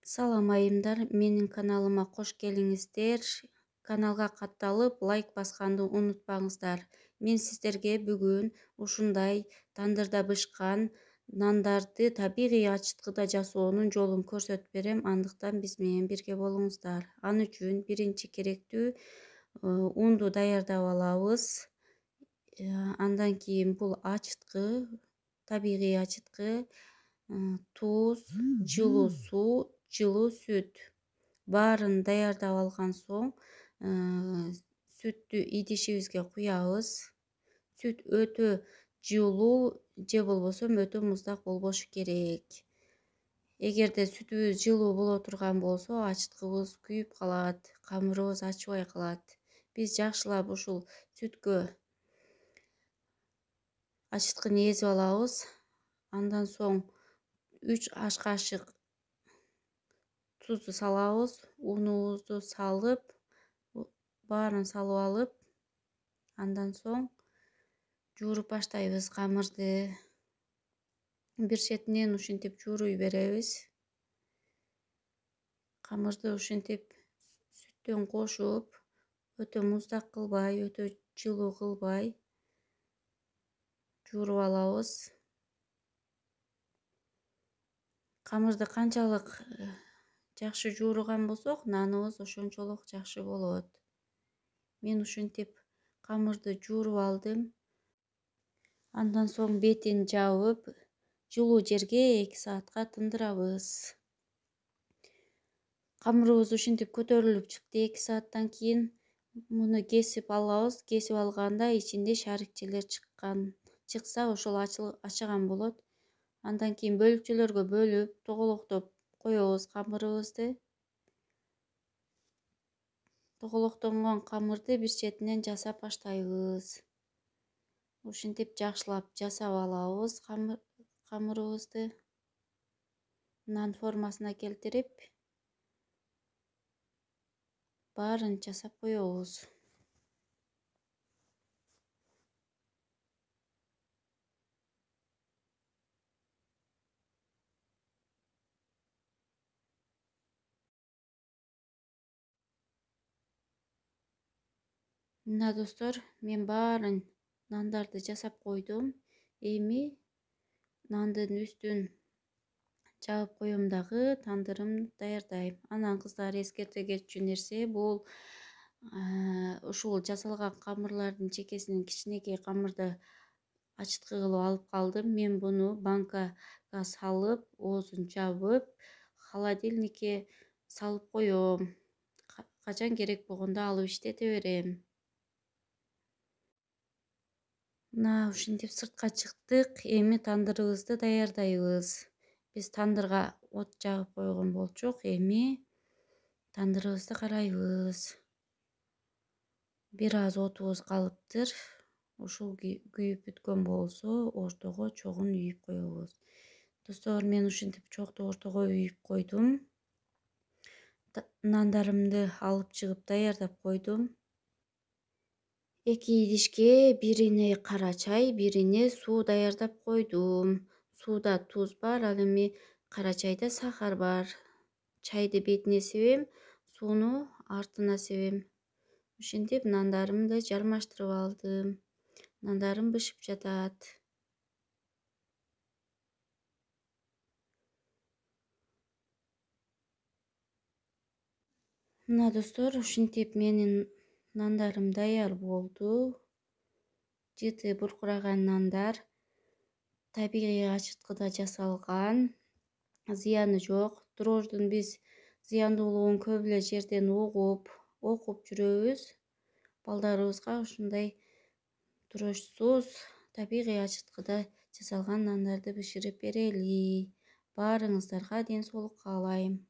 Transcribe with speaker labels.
Speaker 1: Салам айымдар, менин каналыма кош келиңиздер. Каналга катталып, лайк басканды унутпаңыздар. Мен сиздерге бүгүн ушундай тандырда бышкан нандарды табигый ачыткыда жасоонун жолун көрсөтүп берем. Андыктан биз менен бирге болуңуздар. Аны үчүн биринчи керектүү унду даярдап алабыз. Андан кийин бул ачыткы, табигый ачыткы, туз, жылуу суу, жылуу сүт баарын даярдап алган соң сүттү идишибизге куябыз. Сүт өтө жылуу же болбосо өтө муздак болбошу керек. Эгерде сүтүбүз жылуу боло турган болсо, ачыткыбыз күйүп калат, камырыбыз ачыбай калат. Биз жакшылап ушул сүткө ачыткыны эзип алабыз. Андан соң 3 аш кашык тузду салабыз, унубузду салып, баарын салып алып, андан соң жууруп баштайбыз камырды. Бир четинен ушинтип жууруй беребиз. Камырды ушинтип сүттөн кошуп, өтө муздак кылбай, өтө жылуу кылбай жууруп алабыз. Камырды канчалык жакшы жууруган болсок, наныбыз ошончолук жакшы болот. Мен ушинтип камырды жууруп алдым. Андан соң бетин жабып, жылуу жерге 2 саатка тындырабыз. Камырыбыз ушинтип көтөрүлүп чыкты 2 сааттан кийин. Муну кесип алабыз. Кесип алганда ичинде шарикчелер чыкса, ошол ачыган болот. Андан кийин бөлүкчөлөргө бөлүп, тоголоктоп коебуз камырыбызды. Тоголоктонгон камырды бир четинен жасап баштайбыз. Ушинтип жакшылап жасап алабыз камырыбызды. Нан формасына келтирип, баарын жасап коебуз. Мына достор, мен баарын нандарды жасап койдум. Эми нандын үстүн жабып коем дагы, тандырымды даярдайм. Анан кыздар, эскерте кетчү нерсе, бул ушул жасалган камырлардын чекесинен кичинекей камырды ачыткы кылып алып калдым. Мен буну банкага салып, оозун жабып, холодильникке салып коем. Качан керек болгондо алып иштете берем. Мына ушинтип сыртка чыктык. Эми тандырыбызды даярдайбыз. Биз тандырга от жагып койгон болчук. Эми тандырыбызды карайбыз. Бир аз отубуз калыптыр. Ушул күйүп бүткөн болсо, ортого чогун үйүп коебуз. Достор, мен ушинтип чогду ортого үйүп койдум. Нандарымды алып чыгып даярдап койдум. 2 идишке бирине кара чай, бирине суу даярдап койдум. Сууда туз бар, ал эми кара чайда сахар бар. Чайды бетине себем, сууну артына себем. Ушинтип нандарымды жармаштырып алдым. Нандарым бышып жатат. Мына достор, ушинтип менин нандарым даяр болду. Жыты буркураган нандар, табигый ачыткыда жасалган, зыяны жок. Дрождун биз зыяндуулугун көп эле жерден окуп жүрөбүз. Балдарыбызга ушундай дрожсуз, табигый ачыткыда жасалган нандарды бышырып берели. Баарыңыздарга ден соолук каалайм.